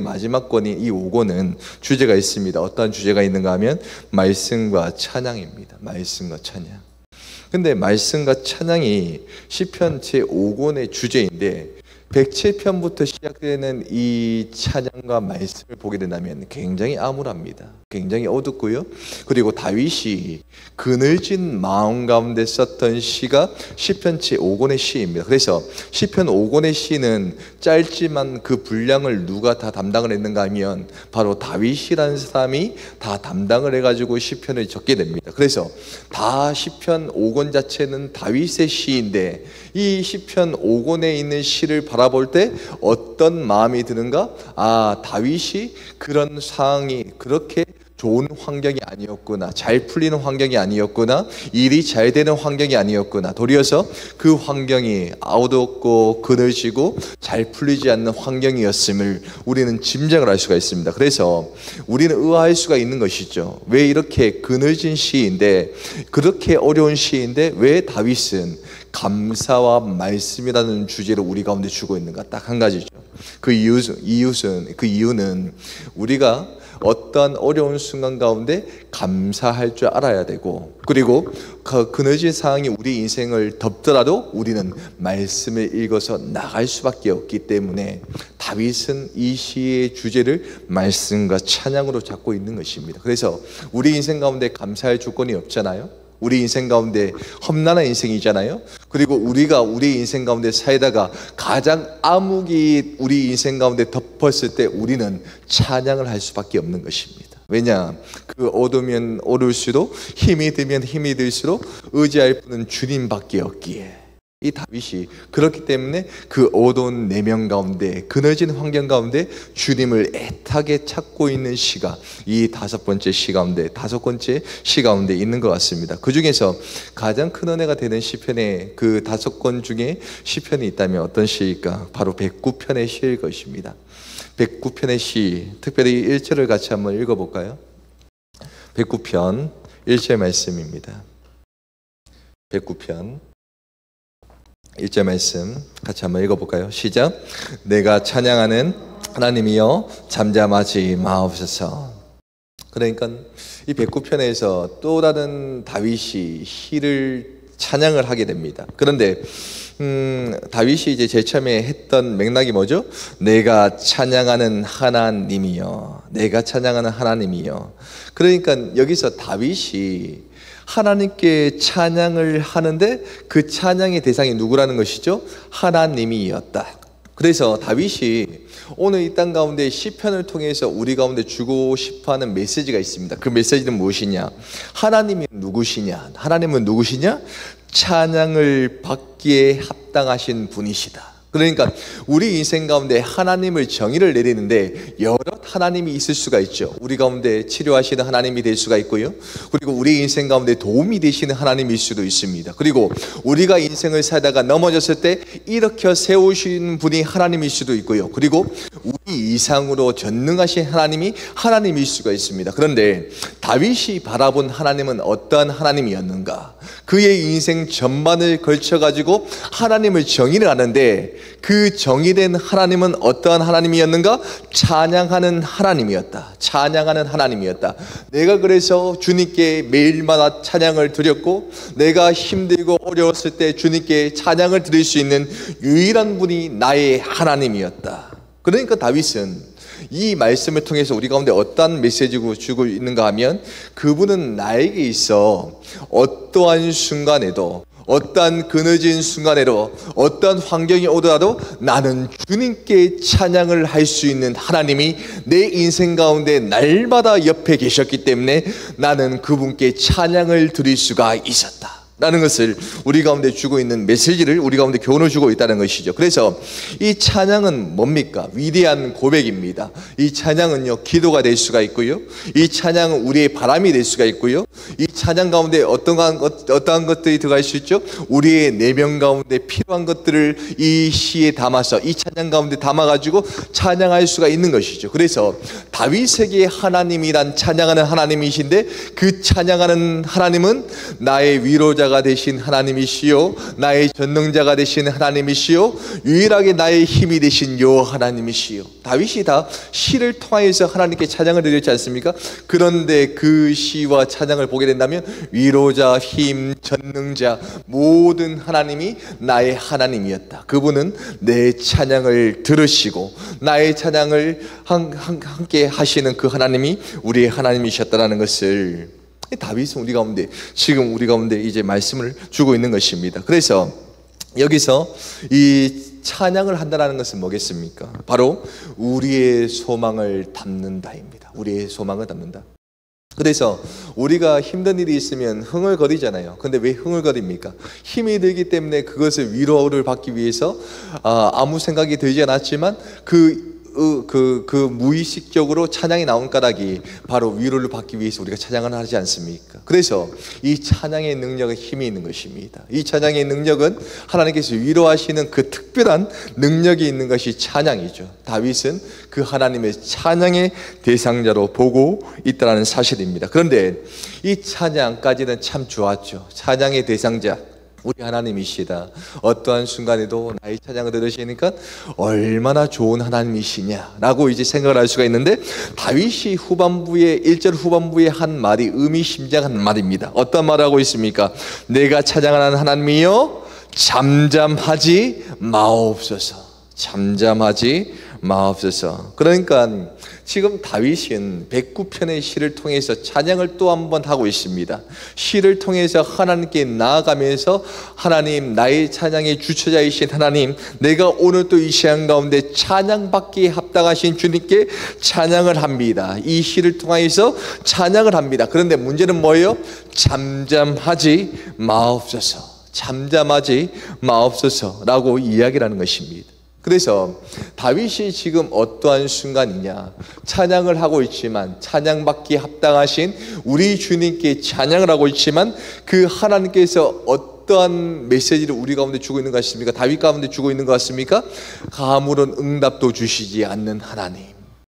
마지막 권인 이 5권은 주제가 있습니다. 어떠한 주제가 있는가 하면 말씀과 찬양입니다. 말씀과 찬양. 근데 말씀과 찬양이 시편 제5권의 주제인데 107편부터 시작되는 이 찬양과 말씀을 보게 된다면 굉장히 암울합니다. 굉장히 어둡고요. 그리고 다윗이 그늘진 마음 가운데 썼던 시가 시편 제5권의 시입니다. 그래서 시편 5권의 시는 짧지만 그 분량을 누가 다 담당을 했는가 하면 바로 다윗이라는 사람이 다 담당을 해가지고 시편을 적게 됩니다. 그래서 다 시편 5권 자체는 다윗의 시인데 이 시편 5권에 있는 시를 바라볼 때 어떤 마음이 드는가? 아, 다윗이 그런 상황이 그렇게 좋은 환경이 아니었구나, 잘 풀리는 환경이 아니었구나, 일이 잘 되는 환경이 아니었구나, 도리어서 그 환경이 어둡고 그늘지고 잘 풀리지 않는 환경이었음을 우리는 짐작을 할 수가 있습니다. 그래서 우리는 의아할 수가 있는 것이죠. 왜 이렇게 그늘진 시인데, 그렇게 어려운 시인데 왜 다윗은 감사와 말씀이라는 주제를 우리 가운데 주고 있는가? 딱 한 가지죠. 그 이유는 우리가 어떠한 어려운 순간 가운데 감사할 줄 알아야 되고, 그리고 그 그늘진 상황이 우리 인생을 덮더라도 우리는 말씀을 읽어서 나갈 수밖에 없기 때문에 다윗은 이 시의 주제를 말씀과 찬양으로 잡고 있는 것입니다. 그래서 우리 인생 가운데 감사할 조건이 없잖아요. 우리 인생 가운데 험난한 인생이잖아요. 그리고 우리가 우리 인생 가운데 살다가 가장 암흑이 우리 인생 가운데 덮었을 때 우리는 찬양을 할 수밖에 없는 것입니다. 왜냐? 그 어두우면 어두울수록, 힘이 들면 힘이 들수록 의지할 분은 주님밖에 없기에. 이 다윗이 그렇기 때문에 그 어두운 내면 가운데, 그늘진 환경 가운데 주님을 애타게 찾고 있는 시가 이 다섯 번째 시 가운데 있는 것 같습니다. 그 중에서 가장 큰 은혜가 되는 시편의 그 5권 중에 시편이 있다면 어떤 시일까? 바로 109편의 시일 것입니다. 109편의 시, 특별히 1절을 같이 한번 읽어볼까요? 109편 1절 말씀입니다. 109편 1절 말씀 같이 한번 읽어볼까요? 시작. 내가 찬양하는 하나님이여 잠잠하지 마옵소서. 그러니까 이 109편에서 또 다른 다윗이 시를 찬양을 하게 됩니다. 그런데 다윗이 이제 제일 처음에 했던 맥락이 뭐죠? 내가 찬양하는 하나님이여, 내가 찬양하는 하나님이여. 그러니까 여기서 다윗이 하나님께 찬양을 하는데 그 찬양의 대상이 누구라는 것이죠? 하나님이었다. 그래서 다윗이 오늘 이 땅 가운데 시편을 통해서 우리 가운데 주고 싶어하는 메시지가 있습니다. 그 메시지는 무엇이냐? 하나님이 누구시냐? 하나님은 누구시냐? 찬양을 받기에 합당하신 분이시다. 그러니까 우리 인생 가운데 하나님을 정의를 내리는데 여러 하나님이 있을 수가 있죠. 우리 가운데 치료하시는 하나님이 될 수가 있고요. 그리고 우리 인생 가운데 도움이 되시는 하나님일 수도 있습니다. 그리고 우리가 인생을 살다가 넘어졌을 때 일으켜 세우신 분이 하나님일 수도 있고요. 그리고 우리 이상으로 전능하신 하나님이 하나님일 수가 있습니다. 그런데 다윗이 바라본 하나님은 어떠한 하나님이었는가? 그의 인생 전반을 걸쳐가지고 하나님을 정의를 하는데 그 정의된 하나님은 어떠한 하나님이었는가? 찬양하는 하나님이었다. 찬양하는 하나님이었다. 내가 그래서 주님께 매일마다 찬양을 드렸고, 내가 힘들고 어려웠을 때 주님께 찬양을 드릴 수 있는 유일한 분이 나의 하나님이었다. 그러니까 다윗은 이 말씀을 통해서 우리 가운데 어떠한 메시지를 주고 있는가 하면, 그분은 나에게 있어 어떠한 순간에도, 어떠한 그늘진 순간에도, 어떠한 환경이 오더라도 나는 주님께 찬양을 할 수 있는 하나님이 내 인생 가운데 날마다 옆에 계셨기 때문에 나는 그분께 찬양을 드릴 수가 있었다 라는 것을 우리 가운데 주고 있는 메시지를 우리 가운데 교훈을 주고 있다는 것이죠. 그래서 이 찬양은 뭡니까? 위대한 고백입니다. 이 찬양은요, 기도가 될 수가 있고요, 이 찬양은 우리의 바람이 될 수가 있고요, 이 찬양 가운데 어떠한 것들이 들어갈 수 있죠? 우리의 내면 가운데 필요한 것들을 이 시에 담아서, 이 찬양 가운데 담아가지고 찬양할 수가 있는 것이죠. 그래서 다윗에게 하나님이란 찬양하는 하나님이신데, 그 찬양하는 하나님은 나의 위로자가 전능자가 되신 하나님이시요 나의 전능자가 되신 하나님이시요 유일하게 나의 힘이 되신 여호와 하나님이시요. 다윗이 다 시를 통하여서 하나님께 찬양을 드렸지 않습니까? 그런데 그 시와 찬양을 보게 된다면 위로자, 힘, 전능자 모든 하나님이 나의 하나님이었다. 그분은 내 찬양을 들으시고 나의 찬양을 함께 하시는 그 하나님이 우리의 하나님이셨다라는 것을 다윗은 지금 우리 가운데 이제 말씀을 주고 있는 것입니다. 그래서 여기서 이 찬양을 한다는 것은 뭐겠습니까? 바로 우리의 소망을 담는다입니다. 우리의 소망을 담는다. 그래서 우리가 힘든 일이 있으면 흥얼거리잖아요. 근데 왜 흥얼거립니까? 힘이 들기 때문에 그것을 위로를 받기 위해서 아무 생각이 들지 않았지만 그 무의식적으로 찬양이 나온 까닭이 바로 위로를 받기 위해서 우리가 찬양을 하지 않습니까? 그래서 이 찬양의 능력은 힘이 있는 것입니다. 이 찬양의 능력은 하나님께서 위로하시는 그 특별한 능력이 있는 것이 찬양이죠. 다윗은 그 하나님의 찬양의 대상자로 보고 있다는 사실입니다. 그런데 이 찬양까지는 참 좋았죠. 찬양의 대상자 우리 하나님이시다. 어떠한 순간에도 나의 찬양을 들으시니까 얼마나 좋은 하나님이시냐라고 이제 생각을 할 수가 있는데, 다윗이 1절 후반부에 한 말이 의미심장한 말입니다. 어떤 말을 하고 있습니까? 내가 찬양하는 하나님이여 잠잠하지 마옵소서. 잠잠하지 마옵소서. 그러니까 지금 다윗은 109편의 시를 통해서 찬양을 또 한 번 하고 있습니다. 시를 통해서 하나님께 나아가면서 하나님, 나의 찬양의 주처자이신 하나님, 내가 오늘 또 이 시간 가운데 찬양받기에 합당하신 주님께 찬양을 합니다. 이 시를 통해서 찬양을 합니다. 그런데 문제는 뭐예요? 잠잠하지 마옵소서. 잠잠하지 마옵소서라고 이야기를 하는 것입니다. 그래서 다윗이 지금 어떠한 순간이냐, 찬양을 하고 있지만, 찬양받기에 합당하신 우리 주님께 찬양을 하고 있지만, 그 하나님께서 어떠한 메시지를 우리 가운데 주고 있는 것 같습니까? 다윗 가운데 주고 있는 것 같습니까? 아무런 응답도 주시지 않는 하나님,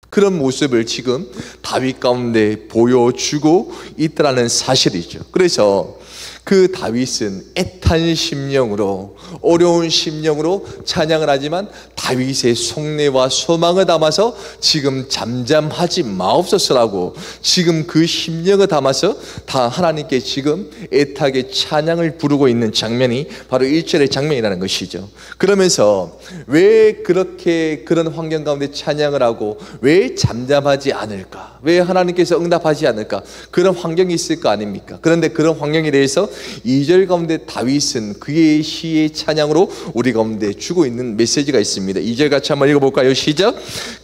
그런 모습을 지금 다윗 가운데 보여주고 있다는 사실이죠. 그래서 그 다윗은 애탄 심령으로, 어려운 심령으로 찬양을 하지만 다윗의 속내와 소망을 담아서 지금 잠잠하지 마옵소서라고 지금 그 심령을 담아서 다 하나님께 지금 애타게 찬양을 부르고 있는 장면이 바로 1절의 장면이라는 것이죠. 그러면서 왜 그렇게 그런 환경 가운데 찬양을 하고 왜 잠잠하지 않을까? 왜 하나님께서 응답하지 않을까? 그런 환경이 있을 거 아닙니까? 그런데 그런 환경에 대해서 2절 가운데 다윗은 그의 시의 찬양으로 우리 가운데 주고 있는 메시지가 있습니다. 2절 같이 한번 읽어볼까요? 시작.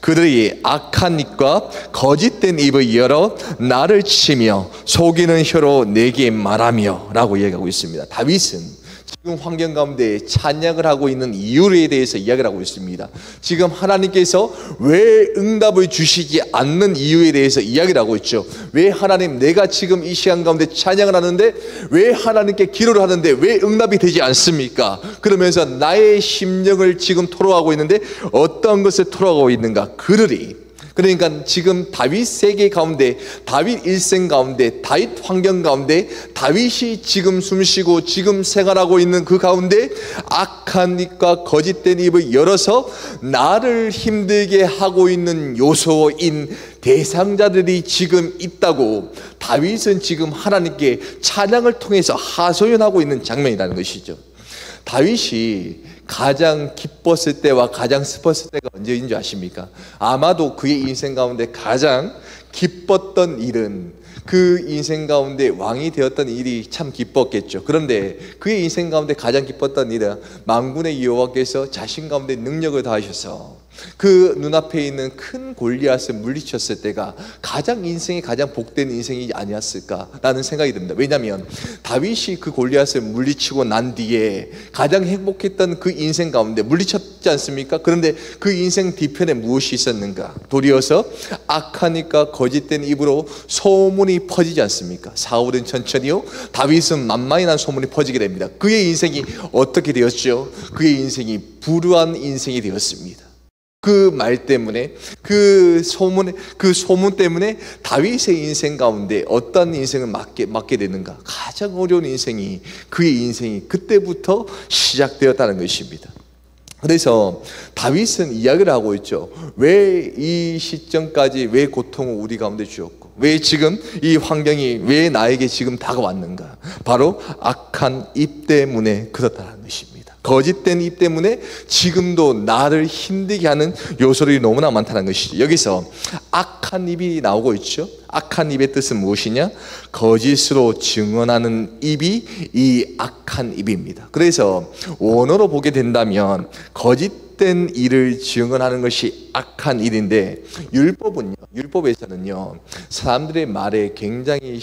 그들이 악한 입과 거짓된 입을 열어 나를 치며 속이는 혀로 내게 말하며 라고 이야기하고 있습니다. 다윗은 지금 환경 가운데 찬양을 하고 있는 이유에 대해서 이야기를 하고 있습니다. 지금 하나님께서 왜 응답을 주시지 않는 이유에 대해서 이야기를 하고 있죠. 왜 하나님, 내가 지금 이 시간 가운데 찬양을 하는데 왜 하나님께 기도를 하는데 왜 응답이 되지 않습니까? 그러면서 나의 심령을 지금 토로하고 있는데 어떤 것을 토로하고 있는가? 그러니까 지금 다윗 세계 가운데, 다윗 일생 가운데, 다윗 환경 가운데 다윗이 지금 숨쉬고 지금 생활하고 있는 그 가운데 악한 입과 거짓된 입을 열어서 나를 힘들게 하고 있는 요소인 대상자들이 지금 있다고 다윗은 지금 하나님께 찬양을 통해서 하소연하고 있는 장면이라는 것이죠. 다윗이 가장 기뻤을 때와 가장 슬펐을 때가 언제인 줄 아십니까? 아마도 그의 인생 가운데 가장 기뻤던 일은, 그 인생 가운데 왕이 되었던 일이 참 기뻤겠죠. 그런데 그의 인생 가운데 가장 기뻤던 일은 만군의 여호와께서 자신 가운데 능력을 다하셔서 그 눈앞에 있는 큰 골리앗을 물리쳤을 때가 인생이 가장 복된 인생이 아니었을까라는 생각이 듭니다. 왜냐하면 다윗이 그 골리앗을 물리치고 난 뒤에 가장 행복했던 그 인생 가운데 물리쳤지 않습니까? 그런데 그 인생 뒤편에 무엇이 있었는가? 도리어서 악한 입과 거짓된 입으로 소문이 퍼지지 않습니까? 사울은 천천히요, 다윗은 만만히 난 소문이 퍼지게 됩니다. 그의 인생이 어떻게 되었죠? 그의 인생이 불우한 인생이 되었습니다. 그 말 때문에, 그 소문 때문에 다윗의 인생 가운데 어떤 인생을 맞게 되는가? 가장 어려운 인생이, 그의 인생이 그때부터 시작되었다는 것입니다. 그래서 다윗은 이야기를 하고 있죠. 왜 이 시점까지 왜 고통을 우리 가운데 주었고, 왜 지금 이 환경이 왜 나에게 지금 다가왔는가? 바로 악한 입 때문에 그렇다는 것입니다. 거짓된 입 때문에 지금도 나를 힘들게 하는 요소들이 너무나 많다는 것이죠. 여기서 악한 입이 나오고 있죠. 악한 입의 뜻은 무엇이냐? 거짓으로 증언하는 입이 이 악한 입입니다. 그래서 원어로 보게 된다면 거짓된 일을 증언하는 것이 악한 일인데, 율법에서는요 사람들의 말에 굉장히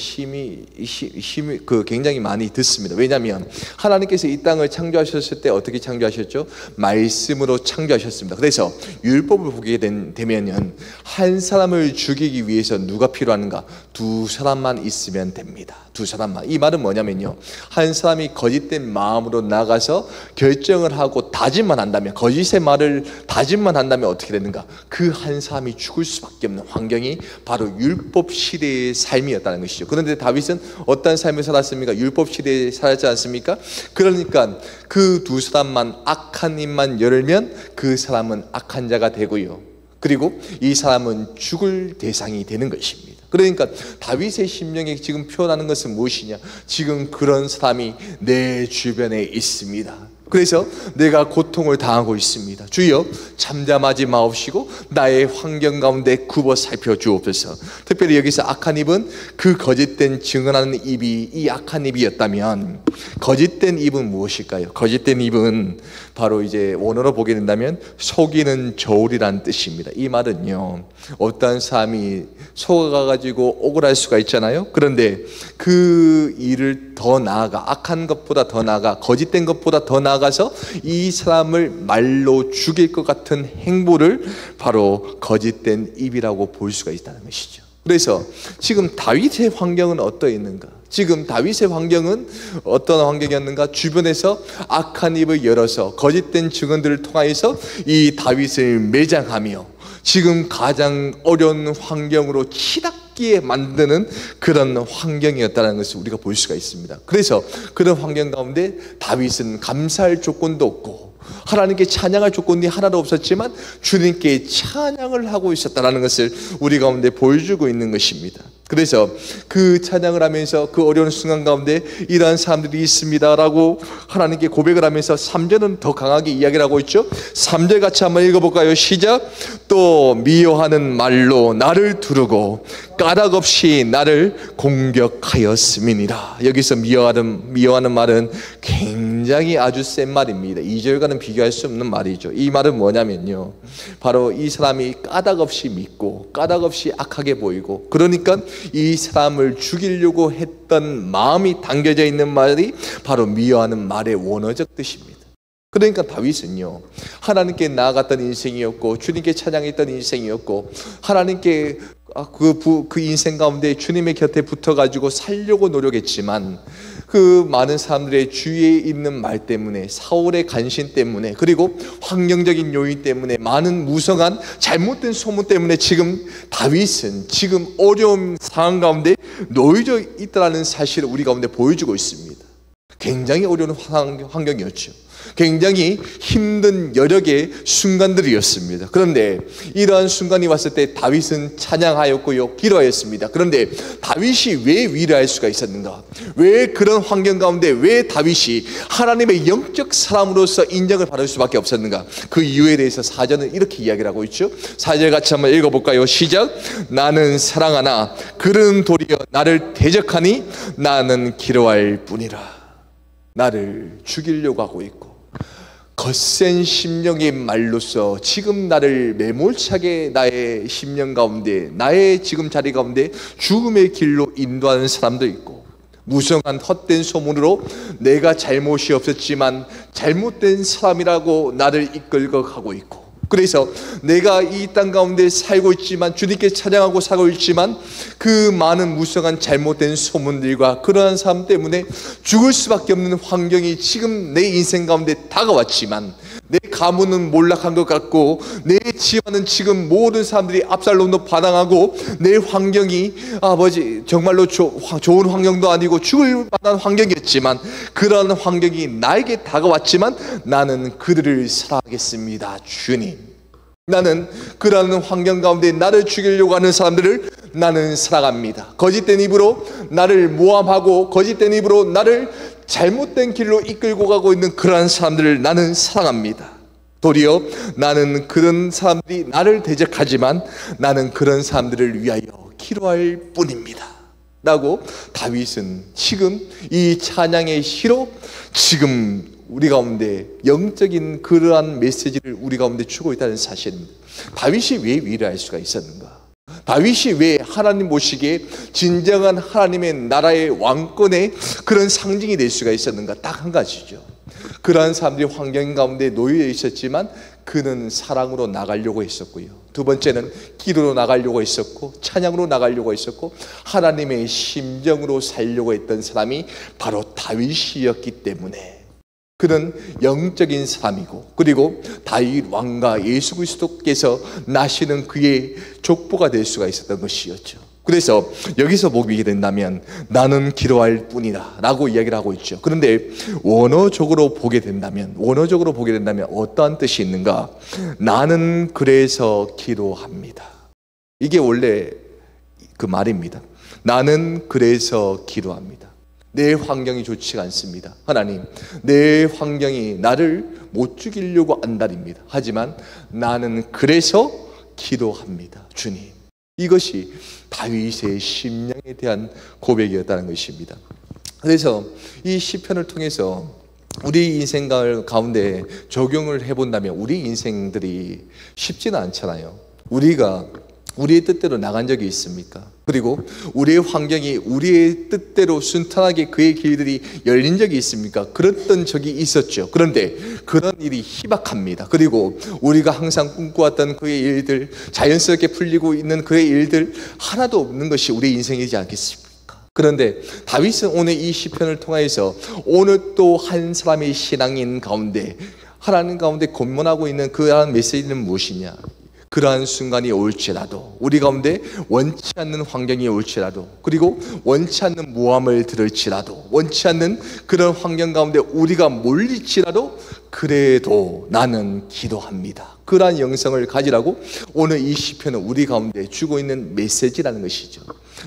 굉장히 많이 듣습니다. 왜냐하면 하나님께서 이 땅을 창조하셨을 때 어떻게 창조하셨죠? 말씀으로 창조하셨습니다. 그래서 율법을 보게 되면은 한 사람을 죽이기 위해서 누가 필요한가? 두 사람만 있으면 됩니다. 두 사람만. 이 말은 뭐냐면요, 한 사람이 거짓된 마음으로 나가서 결정을 하고 다짐만 한다면, 거짓의 말을 다짐만 한다면 어떻게 되는가? 그 한 사람이 죽을 수밖에 없는 환경이 바로 율법 시대의 삶이었다는 것이죠. 그런데 다윗은 어떤 삶을 살았습니까? 율법 시대에 살았지 않습니까? 그러니까 그 두 사람만, 악한 입만 열면 그 사람은 악한 자가 되고요, 그리고 이 사람은 죽을 대상이 되는 것입니다. 그러니까 다윗의 심령에 지금 표현하는 것은 무엇이냐? 지금 그런 사람이 내 주변에 있습니다. 그래서 내가 고통을 당하고 있습니다. 주여 잠잠하지 마옵시고 나의 환경 가운데 굽어 살펴주옵소서. 특별히 여기서 악한 입은 그 거짓된 증언하는 입이 이 악한 입이었다면, 거짓된 입은 무엇일까요? 거짓된 입은 바로 이제 원어로 보게 된다면 속이는 저울이라는 뜻입니다. 이 말은요, 어떤 사람이 속아가지고 억울할 수가 있잖아요. 그런데 그 일을 더 나아가, 악한 것보다 더 나아가, 거짓된 것보다 더 나아가서 이 사람을 말로 죽일 것 같은 행보를 바로 거짓된 입이라고 볼 수가 있다는 것이죠. 그래서 지금 다윗의 환경은 어떠했는가? 지금 다윗의 환경은 어떤 환경이었는가? 주변에서 악한 입을 열어서 거짓된 증언들을 통하여서 이 다윗을 매장하며 지금 가장 어려운 환경으로 치닫게 만드는 그런 환경이었다는 것을 우리가 볼 수가 있습니다. 그래서 그런 환경 가운데 다윗은 감사할 조건도 없고 하나님께 찬양할 조건이 하나도 없었지만 주님께 찬양을 하고 있었다는 것을 우리 가운데 보여주고 있는 것입니다. 그래서 그 찬양을 하면서 그 어려운 순간 가운데 이러한 사람들이 있습니다라고 하나님께 고백을 하면서 3절은 더 강하게 이야기를 하고 있죠. 3절 같이 한번 읽어볼까요? 시작. 또 미워하는 말로 나를 두르고 까닭 없이 나를 공격하였음이니라. 여기서 미워하는 말은 굉장히 아주 센 말입니다. 2절과는 비교할 수 없는 말이죠. 이 말은 뭐냐면요, 바로 이 사람이 까닭 없이 믿고 까닭 없이 악하게 보이고, 그러니까 이 사람을 죽이려고 했던 마음이 담겨져 있는 말이 바로 미워하는 말의 원어적 뜻입니다. 그러니까 다윗은요, 하나님께 나아갔던 인생이었고 주님께 찬양했던 인생이었고 하나님께 그 인생 가운데 주님의 곁에 붙어가지고 살려고 노력했지만 그 많은 사람들의 주위에 있는 말 때문에, 사울의 간신 때문에, 그리고 환경적인 요인 때문에, 많은 무성한 잘못된 소문 때문에 지금 다윗은 지금 어려운 상황 가운데 놓여져 있다는 사실을 우리 가운데 보여주고 있습니다. 굉장히 어려운 환경이었죠. 굉장히 힘든 여러 개의 순간들이었습니다. 그런데 이러한 순간이 왔을 때 다윗은 찬양하였고요, 기도하였습니다. 그런데 다윗이 왜 위로할 수가 있었는가? 왜 그런 환경 가운데 왜 다윗이 하나님의 영적 사람으로서 인정을 받을 수밖에 없었는가? 그 이유에 대해서 4절은 이렇게 이야기를 하고 있죠. 4절 같이 한번 읽어볼까요? 시작. 나는 사랑하나 그는 도리어 나를 대적하니 나는 기로할 뿐이라. 나를 죽이려고 하고 있고 거센 심령의 말로서 지금 나를 매몰차게 나의 심령 가운데, 나의 지금 자리 가운데 죽음의 길로 인도하는 사람도 있고, 무성한 헛된 소문으로 내가 잘못이 없었지만 잘못된 사람이라고 나를 이끌고 가고 있고, 그래서 내가 이 땅 가운데 살고 있지만 주님께 찬양하고 살고 있지만 그 많은 무성한 잘못된 소문들과 그러한 삶 때문에 죽을 수밖에 없는 환경이 지금 내 인생 가운데 다가왔지만 내 가문은 몰락한 것 같고 내 집안은 지금 모든 사람들이 압살롬도 반항하고 내 환경이 아버지 정말로 좋은 환경도 아니고 죽을 만한 환경이었지만 그런 환경이 나에게 다가왔지만 나는 그들을 사랑하겠습니다. 주님, 나는 그러한 환경 가운데 나를 죽이려고 하는 사람들을 나는 사랑합니다. 거짓된 입으로 나를 모함하고 거짓된 입으로 나를 잘못된 길로 이끌고 가고 있는 그러한 사람들을 나는 사랑합니다. 도리어 나는 그런 사람들이 나를 대적하지만 나는 그런 사람들을 위하여 기도할 뿐입니다 라고 다윗은 지금 이 찬양의 시로 지금 우리 가운데 영적인 그러한 메시지를 우리 가운데 주고 있다는 사실입니다. 다윗이 왜 위로할 수가 있었는가? 다윗이 왜 하나님 보시기에 진정한 하나님의 나라의 왕권의 그런 상징이 될 수가 있었는가? 딱 한 가지죠. 그러한 사람들이 환경 가운데 놓여 있었지만 그는 사랑으로 나가려고 했었고요. 두 번째는 기도로 나가려고 했었고 찬양으로 나가려고 했었고 하나님의 심정으로 살려고 했던 사람이 바로 다윗이었기 때문에 그는 영적인 사람이고 그리고 다윗 왕과 예수 그리스도께서 나시는 그의 족보가 될 수가 있었던 것이었죠. 그래서 여기서 보게 된다면 나는 기도할 뿐이다 라고 이야기를 하고 있죠. 그런데 원어적으로 보게 된다면 어떠한 뜻이 있는가? 나는 그래서 기도합니다. 이게 원래 그 말입니다. 나는 그래서 기도합니다. 내 환경이 좋지가 않습니다. 하나님, 내 환경이 나를 못 죽이려고 안달입니다. 하지만 나는 그래서 기도합니다. 주님, 이것이 다윗의 심령에 대한 고백이었다는 것입니다. 그래서 이 시편을 통해서 우리 인생 가운데 적용을 해본다면 우리 인생들이 쉽지는 않잖아요. 우리가 우리의 뜻대로 나간 적이 있습니까? 그리고 우리의 환경이 우리의 뜻대로 순탄하게 그의 길들이 열린 적이 있습니까? 그랬던 적이 있었죠. 그런데 그런 일이 희박합니다. 그리고 우리가 항상 꿈꿔왔던 그의 일들, 자연스럽게 풀리고 있는 그의 일들 하나도 없는 것이 우리의 인생이지 않겠습니까? 그런데 다윗은 오늘 이 시편을 통해서 오늘 또 한 사람의 신앙인 가운데 하나님 가운데 권면하고 있는 그러한 메시지는 무엇이냐? 그러한 순간이 올지라도 우리 가운데 원치 않는 환경이 올지라도 그리고 원치 않는 모함을 들을지라도 원치 않는 그런 환경 가운데 우리가 몰릴지라도 그래도 나는 기도합니다. 그러한 영성을 가지라고 오늘 이 시편은 우리 가운데 주고 있는 메시지라는 것이죠.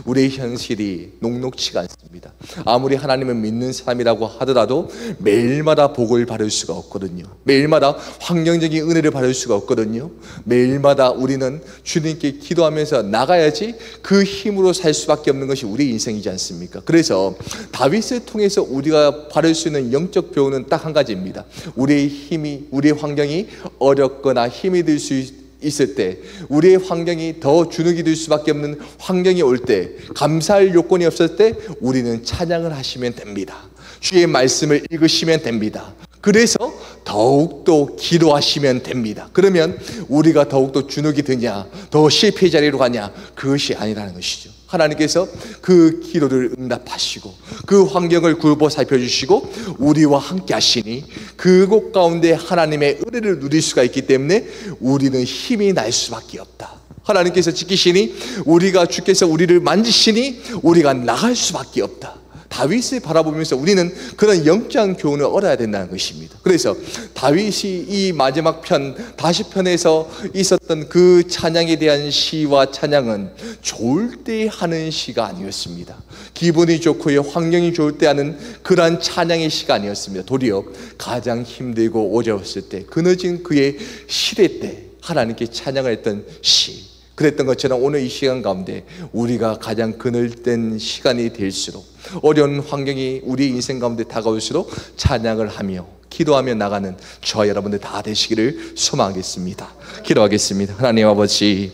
우리의 현실이 녹록치가 않습니다. 아무리 하나님을 믿는 사람이라고 하더라도 매일마다 복을 받을 수가 없거든요. 매일마다 환경적인 은혜를 받을 수가 없거든요. 매일마다 우리는 주님께 기도하면서 나가야지 그 힘으로 살 수밖에 없는 것이 우리 인생이지 않습니까? 그래서 다윗을 통해서 우리가 받을 수 있는 영적 교훈은 딱 한 가지입니다. 우리의 힘이, 우리의 환경이 어렵거나 힘이 들 수 있을 때, 우리의 환경이 더 주눅이 들 수밖에 없는 환경이 올 때, 감사할 요건이 없을 때 우리는 찬양을 하시면 됩니다. 주의 말씀을 읽으시면 됩니다. 그래서 더욱더 기도하시면 됩니다. 그러면 우리가 더욱더 주눅이 드냐, 더 실패의 자리로 가냐, 그것이 아니라는 것이죠. 하나님께서 그 기도를 응답하시고 그 환경을 굴보 살펴주시고 우리와 함께 하시니 그곳 가운데 하나님의 은혜를 누릴 수가 있기 때문에 우리는 힘이 날 수밖에 없다. 하나님께서 지키시니, 우리가 주께서 우리를 만지시니 우리가 나갈 수밖에 없다. 다윗을 바라보면서 우리는 그런 영적 교훈을 얻어야 된다는 것입니다. 그래서 다윗이 이 마지막 편 다시편에서 있었던 그 찬양에 대한 시와 찬양은 좋을 때 하는 시가 아니었습니다. 기분이 좋고요, 환경이 좋을 때 하는 그러한 찬양의 시가 아니었습니다. 도리어 가장 힘들고 어려웠을 때, 그늘진 그의 시대 때 하나님께 찬양을 했던 시, 그랬던 것처럼 오늘 이 시간 가운데 우리가 가장 그늘된 시간이 될수록, 어려운 환경이 우리 인생 가운데 다가올수록 찬양을 하며 기도하며 나가는 저와 여러분들 다 되시기를 소망하겠습니다. 기도하겠습니다. 하나님 아버지,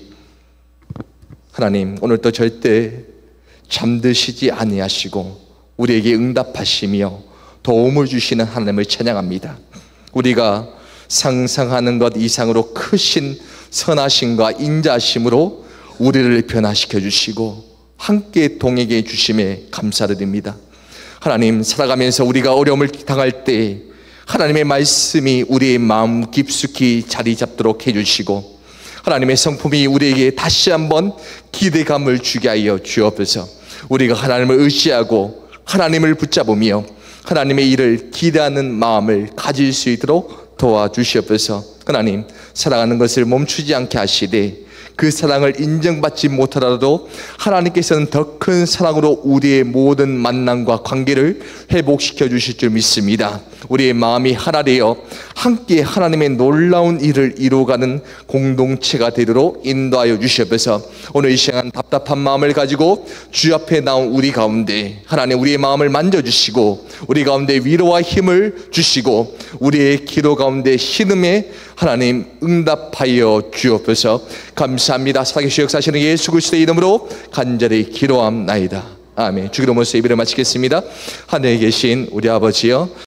하나님 오늘도 절대 잠드시지 아니하시고 우리에게 응답하시며 도움을 주시는 하나님을 찬양합니다. 우리가 상상하는 것 이상으로 크신 선하심과 인자하심으로 우리를 변화시켜 주시고 함께 동행해 주심에 감사드립니다. 하나님, 살아가면서 우리가 어려움을 당할 때 하나님의 말씀이 우리의 마음 깊숙이 자리 잡도록 해주시고 하나님의 성품이 우리에게 다시 한번 기대감을 주게 하여 주옵소서. 우리가 하나님을 의지하고 하나님을 붙잡으며 하나님의 일을 기대하는 마음을 가질 수 있도록 도와주시옵소서. 하나님, 사랑하는 것을 멈추지 않게 하시되 그 사랑을 인정받지 못하더라도 하나님께서는 더 큰 사랑으로 우리의 모든 만남과 관계를 회복시켜 주실 줄 믿습니다. 우리의 마음이 하나 되어 함께 하나님의 놀라운 일을 이루어가는 공동체가 되도록 인도하여 주시옵소서. 오늘 이 시간 답답한 마음을 가지고 주 앞에 나온 우리 가운데 하나님 우리의 마음을 만져주시고 우리 가운데 위로와 힘을 주시고 우리의 기도 가운데 신음에 하나님 응답하여 주옵소서. 감사합니다. 살아계시 역사하시는 예수 그리스도의 이름으로 간절히 기도함나이다. 아멘. 주기도문서 예배를 마치겠습니다. 하늘에 계신 우리 아버지여,